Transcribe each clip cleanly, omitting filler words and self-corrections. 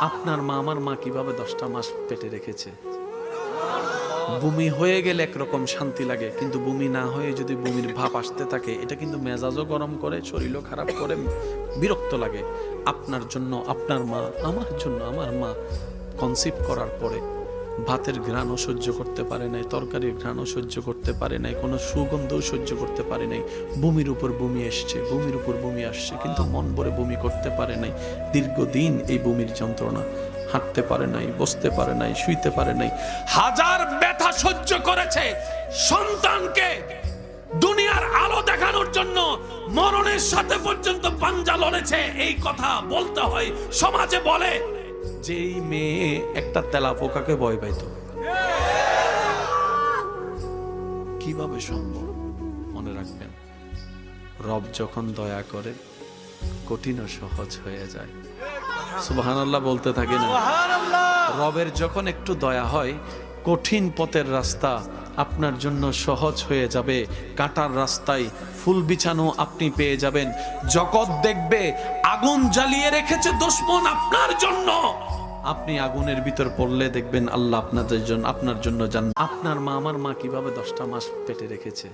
আপনার মা আমার মা কিভাবে 10টা মাস পেটে রেখেছে। বমি হয়ে গেলে একরকম শান্তি লাগে, কিন্তু বমি না হয়ে যদি বমির ভাব আসতে থাকে এটা কিন্তু মেজাজও গরম করে, শরীরও খারাপ করে, বিরক্ত লাগে। আপনার জন্য আপনার মা, আমার জন্য আমার মা কনসিভ করার পরে ভাতের ঘ্রাণও সহ্য করতে পারে নাই, তরকারির ঘ্রাণও সহ্য করতে পারে নাই, কোনো সুগন্ধও সহ্য করতে পারে নাই। বমির উপর বমি এসছে, বমির উপর বমি আসছে, কিন্তু মন ভরে বমি করতে পারে নাই। দীর্ঘদিন এই বমির যন্ত্রণা, হাঁটতে পারে নাই, বসতে পারে নাই, শুইতে পারে নাই, হাজার ব্যথা সহ্য করেছে। সন্তানকে দুনিয়ার আলো দেখানোর জন্য মরণের সাথে পর্যন্ত পাঞ্জা লড়েছে। এই কথা বলতে হয়, সমাজে বলে যেই মেয়ে একটা তেলাপোকাকে ভয় পাইত, কিভাবে সম্ভব? মনে রাখবেন, রব যখন দয়া করে কঠিন ও সহজ হয়ে যায়। সুবহানাল্লাহ বলতে থাকি না? রবের যখন একটু দয়া হয়, কঠিন পথের রাস্তা আপনার জন্য সহজ হয়ে যাবে। কাঁটার রাস্তায় ফুল বিছানো আপনি পেয়ে যাবেন। জগৎ দেখবে আগুন জ্বালিয়ে রেখেছে দুশমন আপনার জন্য, আপনি আগুনের ভিতর পড়লে দেখবেন আল্লাহ আপনাদের জন্য, আপনার জন্য জান্নাত। আপনার মা আমার মা কিভাবে 10টা মাস পেটে রেখেছে।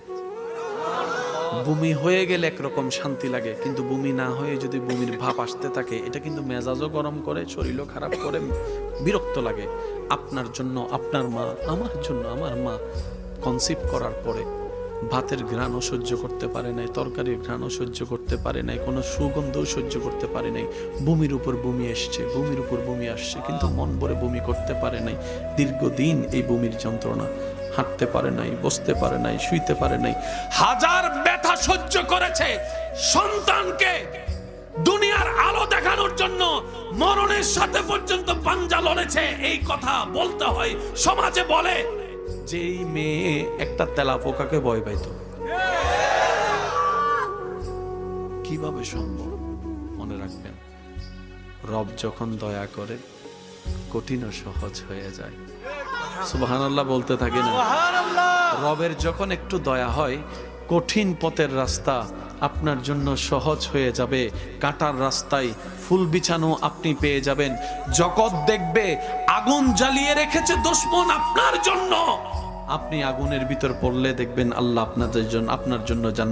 বমি হয়ে গেলে একরকম শান্তি লাগে, কিন্তু বমি না হয়ে যদি বমির ভাব আসতে থাকে এটা কিন্তু মেজাজও গরম করে, শরীরও খারাপ করে, বিরক্ত লাগে। আপনার জন্য আপনার মা, আমার জন্য আমার মা কনসিভ করার পরে ভাতের ঘ্রাণও সহ্য করতে পারে নাই, তরকারির ঘ্রাণও সহ্য করতে পারে নাই, কোনো সুগন্ধও সহ্য করতে পারে নাই। বমির উপর বমি এসছে, বমির উপর বমি আসছে, কিন্তু মন ভরে বমি করতে পারে নাই। দীর্ঘদিন এই বমির যন্ত্রণা, হাঁটতে পারে নাই, বসতে পারে নাই, শুইতে পারে নাই, হাজার ব্যথা সহ্য করেছে। সন্তানকে দুনিয়ার আলো দেখানোর জন্য মরণের সাথে পর্যন্ত পাঞ্জা লড়েছে। এই কথা বলতে হয়, সমাজে বলে যেই মেয়ে একটা তেলাপোকাকে ভয় পাইত, কিভাবে সম্ভব? মনে রাখবেন, রব যখন দয়া করে কঠিন ও সহজ হয়ে যায়। সুবহানাল্লাহ বলতে থাকি না? রবের যখন একটু দয়া হয়, কঠিন পথের রাস্তা আপনার জন্য সহজ হয়ে যাবে। কাঁটার রাস্তায় ফুল বিছানো আপনি পেয়ে যাবেন। জগৎ দেখবে আগুন জ্বালিয়ে রেখেছে দুশমন আপনার জন্য, আপনি আগুনের ভিতর পড়লে দেখবেন আল্লাহ আপনাদের জন্য, আপনার জন্য জান্নাত।